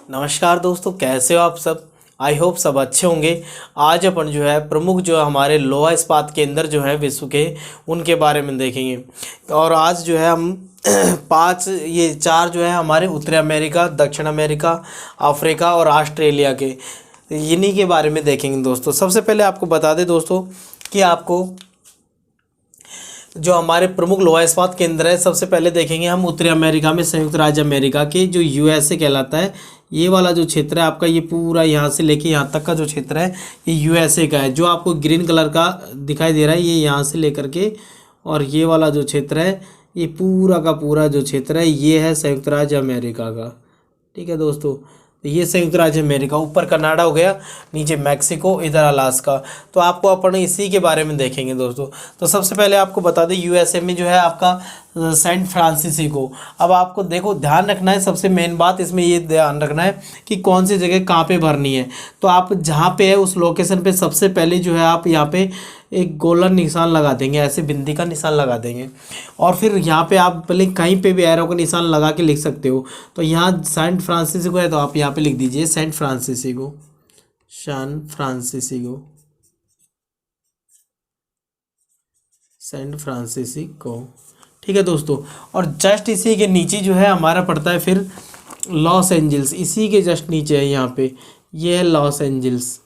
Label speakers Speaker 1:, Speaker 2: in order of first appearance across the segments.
Speaker 1: नमस्कार दोस्तों, कैसे हो आप सब। आई होप सब अच्छे होंगे। आज अपन जो है प्रमुख जो हमारे लोहा इस्पात केंद्र जो है विश्व के, उनके बारे में देखेंगे। और आज जो है हम चार जो है हमारे उत्तरी अमेरिका, दक्षिण अमेरिका, अफ्रीका और ऑस्ट्रेलिया के, इन्हीं के बारे में देखेंगे दोस्तों। सबसे पहले आपको बता दें दोस्तों कि आपको जो हमारे प्रमुख लोहा इस्पात केंद्र है, सबसे पहले देखेंगे हम उत्तरी अमेरिका में संयुक्त राज्य अमेरिका के जो यूएसए कहलाता है। ये वाला जो क्षेत्र है आपका, ये पूरा यहाँ से लेके यहाँ तक का जो क्षेत्र है ये यूएसए का है। जो आपको ग्रीन कलर का दिखाई दे रहा है ये यहाँ से लेकर के, और ये वाला जो क्षेत्र है ये पूरा का पूरा जो क्षेत्र है ये है संयुक्त राज्य अमेरिका का। ठीक है दोस्तों, तो ये संयुक्त राज्य अमेरिका, ऊपर कनाडा हो गया, नीचे मैक्सिको, इधर अलास्का। तो आपको अपन इसी के बारे में देखेंगे दोस्तों। तो सबसे पहले आपको बता दें यूएसए में जो है आपका सेंट फ्रांसिस्को। अब आपको देखो ध्यान रखना है, सबसे मेन बात इसमें ये ध्यान रखना है कि कौन सी जगह कहाँ पे भरनी है। तो आप जहाँ पे है उस लोकेशन पे सबसे पहले जो है आप यहाँ पे एक गोलन निशान लगा देंगे, ऐसे बिंदी का निशान लगा देंगे। और फिर यहाँ पे आप पहले कहीं पे भी एरो का निशान लगा के लिख सकते हो। तो यहाँ सेंट फ्रांसिस्को है तो आप यहाँ पे लिख दीजिए Saint Francisco, San Francisco, Saint Francisco. ठीक है दोस्तों, और जस्ट इसी के नीचे जो है हमारा पड़ता है फिर लॉस एंजल्स। इसी के जस्ट नीचे है यहाँ पे, ये है लॉस एंजल्स।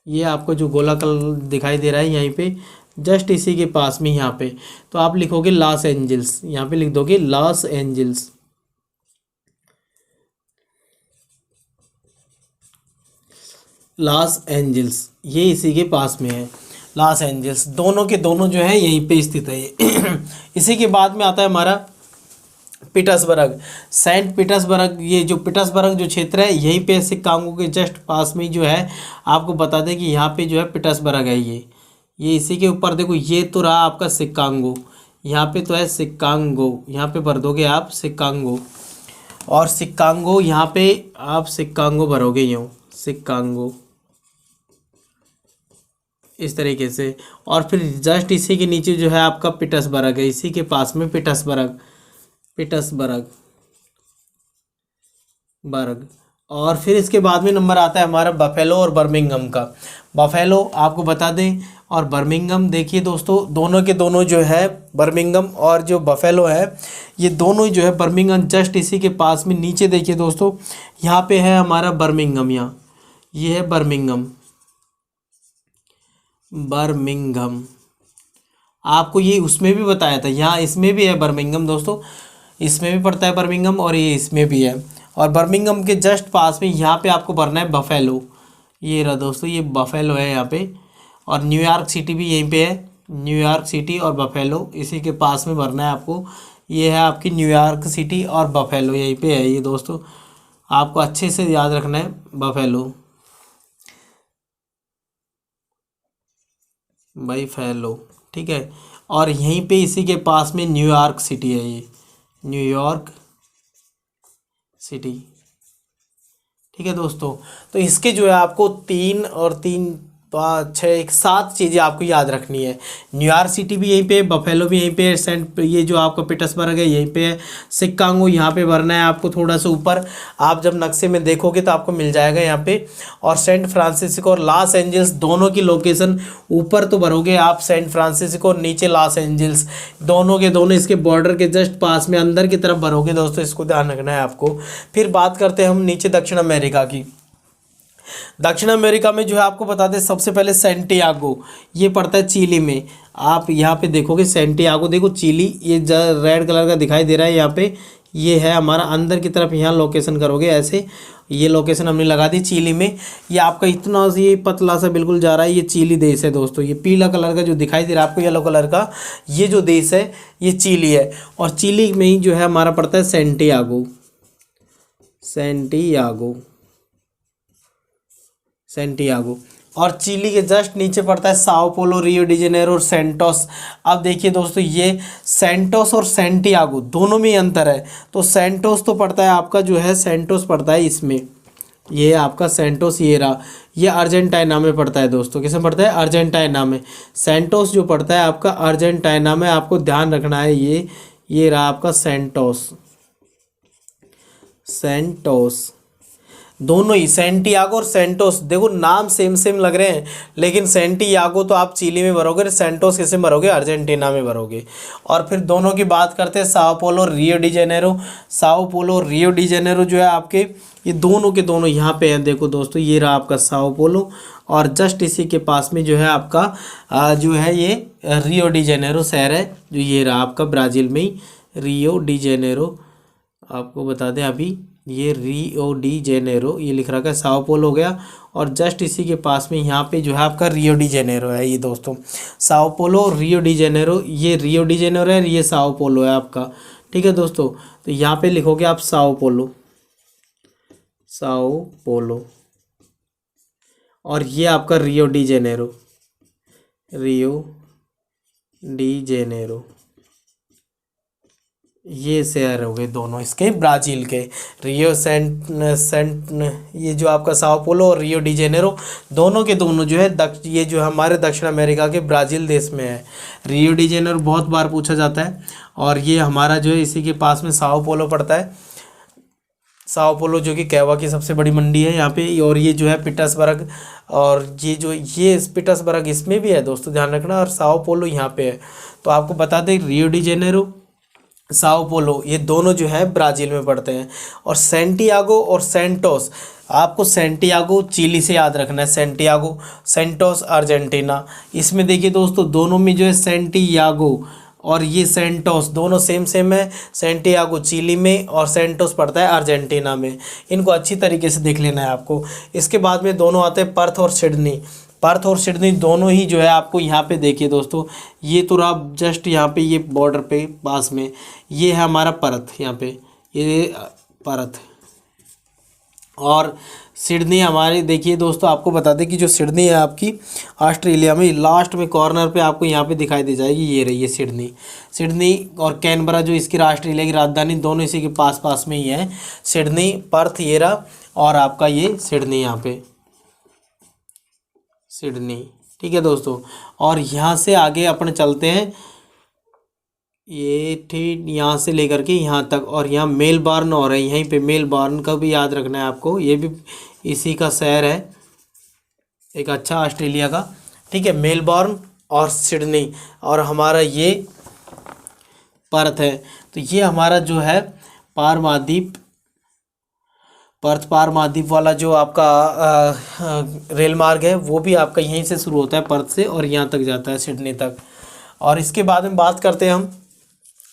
Speaker 1: ये आपको जो गोला कलर दिखाई दे रहा है यहीं पे, जस्ट इसी के पास में यहाँ पे। तो आप लिखोगे लॉस एंजल्स, यहाँ पे लिख दोगे लॉस एंजल्स। लॉस एंजल्स ये इसी के पास में है। लॉस एंजल्स दोनों के दोनों जो है यहीं पे स्थित है ये। इसी के बाद में आता है हमारा पीटर्सबर्ग, सेंट पीटर्सबर्ग। ये जो पीटर्सबर्ग जो क्षेत्र है यहीं पे शिकागो के जस्ट पास में जो है, आपको बता दें कि यहाँ पे जो है पीटर्सबर्ग है ये इसी के ऊपर देखो, ये तो रहा आपका शिकागो, यहाँ पे तो है शिकागो, यहाँ पे भर दोगे आप शिकागो। और शिकागो यहाँ पे आप शिकागो भरोगे यूँ शिकागो, इस तरीके से। और फिर जस्ट इसी के नीचे जो है आपका पीटर्सबर्ग है, इसी के पास में पीटर्सबर्ग, पीटर्सबर्ग बर्ग। और फिर इसके बाद में नंबर आता है हमारा बफेलो और बर्मिंघम का। बफेलो आपको बता दें और बर्मिंघम, देखिए दोस्तों दोनों के दोनों जो है बर्मिंघम और जो बफेलो है ये दोनों जो है बर्मिंघम जस्ट इसी के पास में। नीचे देखिए दोस्तों, यहाँ पे है हमारा बर्मिंघम, यहाँ ये है बर्मिंघम, बर्मिंघम। आपको ये उसमें भी बताया था, यहाँ इसमें भी है बर्मिंघम दोस्तों, इसमें भी पड़ता है बर्मिंघम और ये इसमें भी है। और बर्मिंघम के जस्ट पास में यहाँ पे आपको भरना है बफेलो, ये रहा दोस्तों, ये बफेलो है यहाँ पे। और न्यूयॉर्क सिटी भी यहीं पे है, न्यूयॉर्क सिटी और बफेलो इसी के पास में भरना है आपको। ये है आपकी न्यूयॉर्क सिटी और बफेलो यहीं पे है ये दोस्तों, आपको अच्छे से याद रखना है बफेलो, बफेलो। ठीक है, और यहीं पे इसी के पास में न्यूयॉर्क सिटी है, ये न्यूयॉर्क सिटी। ठीक है दोस्तों, तो इसके जो है आपको 3 और 3 5 6 7 चीज़ें आपको याद रखनी है। न्यूयॉर्क सिटी भी यहीं पे है, बफेलो भी यहीं पे है, सेंट ये जो आपका पीटर्सबर्ग है यहीं पे है, शिकागो यहाँ पे भरना है आपको थोड़ा सा ऊपर। आप जब नक्शे में देखोगे तो आपको मिल जाएगा यहाँ पे। और सेंट फ्रांसिस्को और लॉस एंजल्स दोनों की लोकेशन ऊपर तो भरोगे आप सेंट फ्रांसिस्को और नीचे लॉस एंजल्स, दोनों के दोनों इसके बॉर्डर के जस्ट पास में अंदर की तरफ भरोगे दोस्तों, इसको ध्यान रखना है आपको। फिर बात करते हैं हम नीचे दक्षिण अमेरिका की। दक्षिण अमेरिका में जो है आपको बता दें सबसे पहले सेंटियागो, ये पड़ता है चिली में। आप यहाँ पे देखोगे सेंटियागो, देखो चिली, ये रेड कलर का दिखाई दे रहा है यहाँ पे, ये है हमारा अंदर की तरफ। यहाँ लोकेशन करोगे ऐसे, ये लोकेशन हमने लगा दी चिली में। ये आपका इतना ये पतला सा बिल्कुल जा रहा है, ये चिली देश है दोस्तों। ये पीला कलर का जो दिखाई दे रहा है आपको, येलो कलर का, ये जो देश है ये चिली है। और चिली में ही जो है हमारा पड़ता है सेंटियागो, सेंटियागो, सेंटियागो। और चिली के जस्ट नीचे पड़ता है Sao Paulo, Rio de Janeiro और सेंटोस। अब देखिए दोस्तों, ये सेंटोस और सेंटियागो दोनों में अंतर है। तो सेंटोस तो पड़ता है आपका जो है, सेंटोस पड़ता है इसमें, ये आपका सेंटोस ये रहा, ये अर्जेंटीना में पड़ता है दोस्तों। किसमें पड़ता है? अर्जेंटीना में। सेंटोस जो पड़ता है आपका अर्जेंटीना में, आपको ध्यान रखना है। ये रहा आपका सेंटोस, सेंटोस। दोनों ही सेंटियागो और सेंटोस, देखो नाम सेम सेम लग रहे हैं, लेकिन सेंटियागो तो आप चिली में भरोगे, सेंटोस किसे भरोगे, अर्जेंटीना में भरोगे। और फिर दोनों की बात करते हैं, Sao Paulo, Rio de Janeiro. Sao Paulo, Rio de Janeiro जो है आपके, ये दोनों के दोनों यहाँ पे हैं। देखो दोस्तों, ये रहा आपका साओ पोलो, और जस्ट इसी के पास में जो है आपका जो है ये रियो डी जेनेरो शहर है, जो ये रहा आपका ब्राज़ील में ही रियो डी जेनेरो। आपको बता दें अभी, ये रियो डी जेनेरो ये लिख रखा है, साओ पोलो हो गया, और जस्ट इसी के पास में यहाँ पे जो है आपका रियो डी जेनेरो है। ये दोस्तों Sao Paulo, Rio de Janeiro, ये रियो डी जेनेरो है, ये साओ पोलो है आपका। ठीक है दोस्तों, तो यहाँ पे लिखोगे आप साओ पोलो, साओ पोलो, और ये आपका Rio de Janeiro, Rio de Janeiro. ये शहर हो गए दोनों इसके ब्राज़ील के, रियो सेंट ये जो आपका साओ पोलो और रियो डी जेनेरो, दोनों के दोनों जो है ये जो हमारे दक्षिण अमेरिका के ब्राज़ील देश में है। रियो डी जेनेरो बहुत बार पूछा जाता है, और ये हमारा जो है इसी के पास में साओ पोलो पड़ता है। साओ पोलो जो कि कैवा की सबसे बड़ी मंडी है यहाँ पे, और ये जो है पीटर्सबर्ग, और ये पीटर्सबर्ग इसमें भी है दोस्तों, ध्यान रखना, और साओ पोलो यहाँ पे है। तो आपको बता दें, Rio de Janeiro, Sao Paulo, ये दोनों जो है ब्राज़ील में पड़ते हैं। और सेंटियागो और सेंटोस, आपको सेंटियागो चिली से याद रखना है, सेंटियागो, सेंटोस अर्जेंटीना। इसमें देखिए दोस्तों, दोनों में जो है सेंटियागो और ये सेंटोस दोनों सेम सेम है। सेंटियागो चिली में और सेंटोस पड़ता है अर्जेंटीना में। इनको अच्छी तरीके से देख लेना है आपको। इसके बाद में दोनों आते हैं पर्थ और सिडनी। पर्थ और सिडनी दोनों ही जो है आपको यहाँ पे देखिए दोस्तों, ये तो आप जस्ट यहाँ पे ये बॉर्डर पे पास में ये है हमारा पर्थ, यहाँ पे ये पर्थ, और सिडनी हमारी, देखिए दोस्तों आपको बता दें कि जो सिडनी है आपकी ऑस्ट्रेलिया में लास्ट में कॉर्नर पे आपको यहाँ पे दिखाई दे जाएगी, ये रही है सिडनी। सिडनी और कैनबरा जो इसकी ऑस्ट्रेलिया की राजधानी, दोनों इसी के पास पास में ही है। सिडनी, पर्थ ये रहा, और आपका ये सिडनी, यहाँ पे सिडनी। ठीक है दोस्तों, और यहाँ से आगे अपन चलते हैं, ये ठीक यहाँ से लेकर के यहाँ तक, और यहाँ मेलबर्न और है, यहीं पे मेलबर्न का भी याद रखना है आपको, ये भी इसी का शहर है, एक अच्छा ऑस्ट्रेलिया का। ठीक है, मेलबर्न और सिडनी, और हमारा ये पर्थ है। तो ये हमारा जो है पार महाद्वीप, पर्थ पार महाद्वीप वाला जो आपका रेल मार्ग है, वो भी आपका यहीं से शुरू होता है पर्थ से, और यहाँ तक जाता है सिडनी तक। और इसके बाद में बात करते हैं हम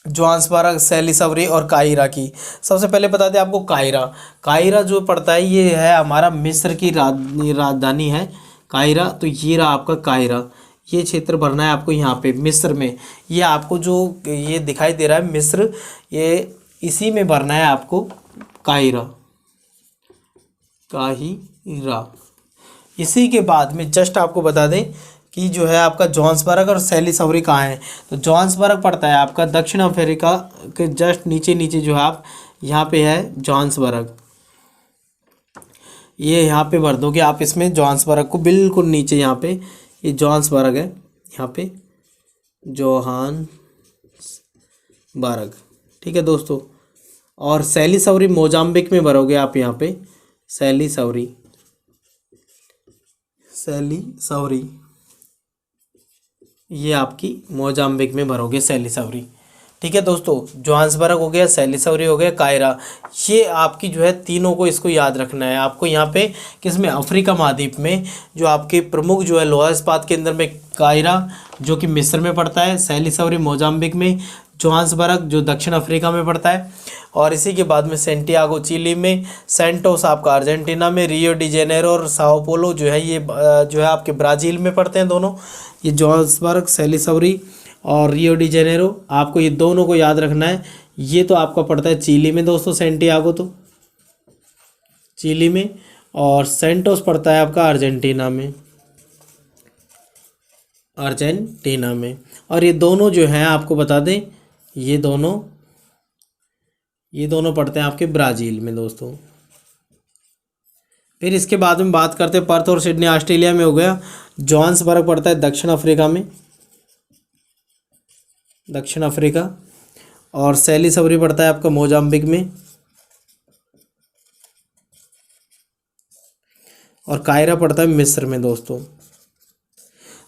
Speaker 1: जोहान्सबर्ग, सैलिसबरी और काहिरा की। सबसे पहले बता दें आपको काहिरा। काहिरा जो पड़ता है, ये है हमारा मिस्र की राजधानी है काहिरा। तो ये रहा आपका काहिरा, ये क्षेत्र भरना है आपको यहाँ पे मिस्र में। ये आपको जो ये दिखाई दे रहा है मिस्र, ये इसी में भरना है आपको काहिरा, काहिरा। इसी के बाद में जस्ट आपको बता दें कि जो है आपका जोहान्सबर्ग और सैलिसबरी कहाँ है। तो जोहान्सबर्ग पड़ता है आपका दक्षिण अफ्रीका के जस्ट नीचे नीचे, जो है आप यहाँ पे है जोहान्सबर्ग, ये यहाँ पे भर दोगे आप इसमें जोहान्सबर्ग को, बिल्कुल नीचे यहाँ पे ये जोहान्सबर्ग है, यहाँ पे जोहान्सबर्ग। ठीक है दोस्तों, और सैलिसबरी मोजाम्बिक में भरोगे आप यहाँ पे, सैलिसबरी, सैलिसबरी ये आपकी मोजाम्बिक में भरोगे सैलिसबरी। ठीक है दोस्तों, जोहान्सबर्ग हो गया, सैलिसबरी हो गया, काहिरा, ये आपकी जो है तीनों को इसको याद रखना है आपको। यहाँ पे किसमें, अफ्रीका महाद्वीप में जो आपके प्रमुख जो है लोहा इस्पात केंद्र में काहिरा जो कि मिस्र में पड़ता है, सैलिसबरी मोजाम्बिक में, जोहान्सबर्ग जो दक्षिण अफ्रीका में पड़ता है, और इसी के बाद में सेंटियागो चिली में, सेंटोस आपका अर्जेंटीना में, रियो डी जेनेरो और साओ पोलो जो है ये जो है आपके ब्राज़ील में पड़ते हैं दोनों। ये जोहान्सबर्ग, सैलिसबरी और रियो डी जेनेरो, आपको ये दोनों को याद रखना है। ये तो आपका पड़ता है चिली में दोस्तों, सेंटियागो तो चिली में, और सेंटोस पड़ता है आपका अर्जेंटीना में, अर्जेंटीना में। और ये दोनों जो हैं आपको बता दें, ये दोनों पड़ते हैं आपके ब्राज़ील में दोस्तों। फिर इसके बाद में बात करते हैं पर्थ और सिडनी ऑस्ट्रेलिया में हो गया। जोहान्सबर्ग पड़ता है दक्षिण अफ्रीका में, दक्षिण अफ्रीका, और सैलिसबरी पड़ता है आपका मोजाम्बिक में, और कायरा पड़ता है मिस्र में दोस्तों।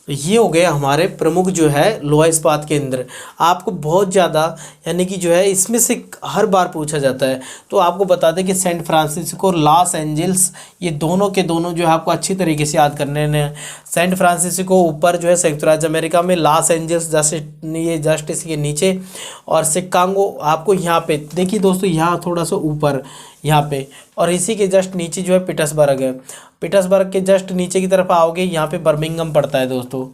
Speaker 1: तो ये हो गए हमारे प्रमुख जो है लोहा इस्पात केंद्र। आपको बहुत ज़्यादा यानी कि जो है इसमें से हर बार पूछा जाता है, तो आपको बता दें कि सैन फ्रांसिस्को और लॉस एंजल्स, ये दोनों के दोनों जो है आपको अच्छी तरीके से याद करने हैं। सैन फ्रांसिस्को ऊपर जो है संयुक्त राज्य अमेरिका में, लॉस एंजल्स जस्ट इसके नीचे, और शिकागो आपको यहाँ पे देखिए दोस्तों, यहाँ थोड़ा सा ऊपर यहाँ पे, और इसी के जस्ट नीचे जो है पीटर्सबर्ग है। पीटर्सबर्ग के जस्ट नीचे की तरफ आओगे, यहाँ पे बर्मिंघम पड़ता है दोस्तों,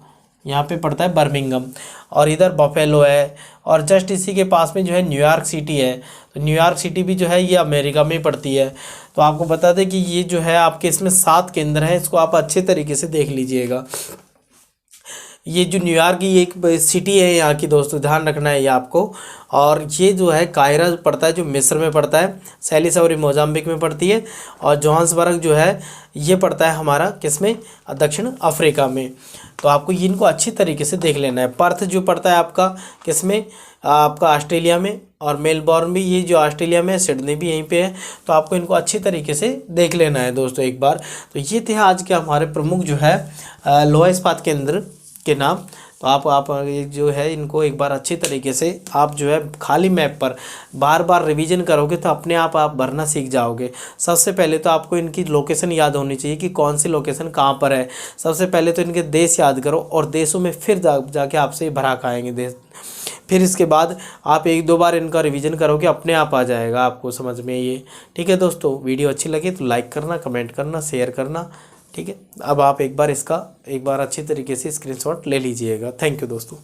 Speaker 1: यहाँ पे पड़ता है बर्मिंघम, और इधर बफेलो है, और जस्ट इसी के पास में जो है न्यूयॉर्क सिटी है। तो न्यूयॉर्क सिटी भी जो है ये अमेरिका में ही पड़ती है। तो आपको बता दें कि ये जो है आपके इसमें 7 केंद्र हैं, इसको आप अच्छे तरीके से देख लीजिएगा। ये जो न्यूयॉर्क की एक सिटी है यहाँ की दोस्तों, ध्यान रखना है ये आपको। और ये जो है कायरा पड़ता है जो मिस्र में पड़ता है, सैली सौरी मोजाम्बिक में पड़ती है, और जोहान्सबर्ग जो है ये पड़ता है हमारा किस में, दक्षिण अफ्रीका में। तो आपको इनको अच्छी तरीके से देख लेना है। पर्थ जो पड़ता है आपका किस में, आपका ऑस्ट्रेलिया में, और मेलबॉर्न भी ये जो ऑस्ट्रेलिया में है, सिडनी भी यहीं पे है। तो आपको इनको अच्छी तरीके से देख लेना है दोस्तों एक बार। तो ये थे आज के हमारे प्रमुख जो है लोहा इस्पात केंद्र के नाम। तो आप जो है इनको एक बार अच्छी तरीके से आप जो है खाली मैप पर बार बार रिवीजन करोगे तो अपने आप भरना सीख जाओगे। सबसे पहले तो आपको इनकी लोकेशन याद होनी चाहिए कि कौन सी लोकेशन कहाँ पर है। सबसे पहले तो इनके देश याद करो, और देशों में फिर जाके आपसे भरा खाएंगे देश। फिर इसके बाद आप 1-2 बार इनका रिवीजन करोगे, अपने आप आ जाएगा आपको समझ में ये। ठीक है दोस्तों, वीडियो अच्छी लगी तो लाइक करना, कमेंट करना, शेयर करना। ठीक है, अब आप एक बार इसका अच्छी तरीके से स्क्रीनशॉट ले लीजिएगा। थैंक यू दोस्तों।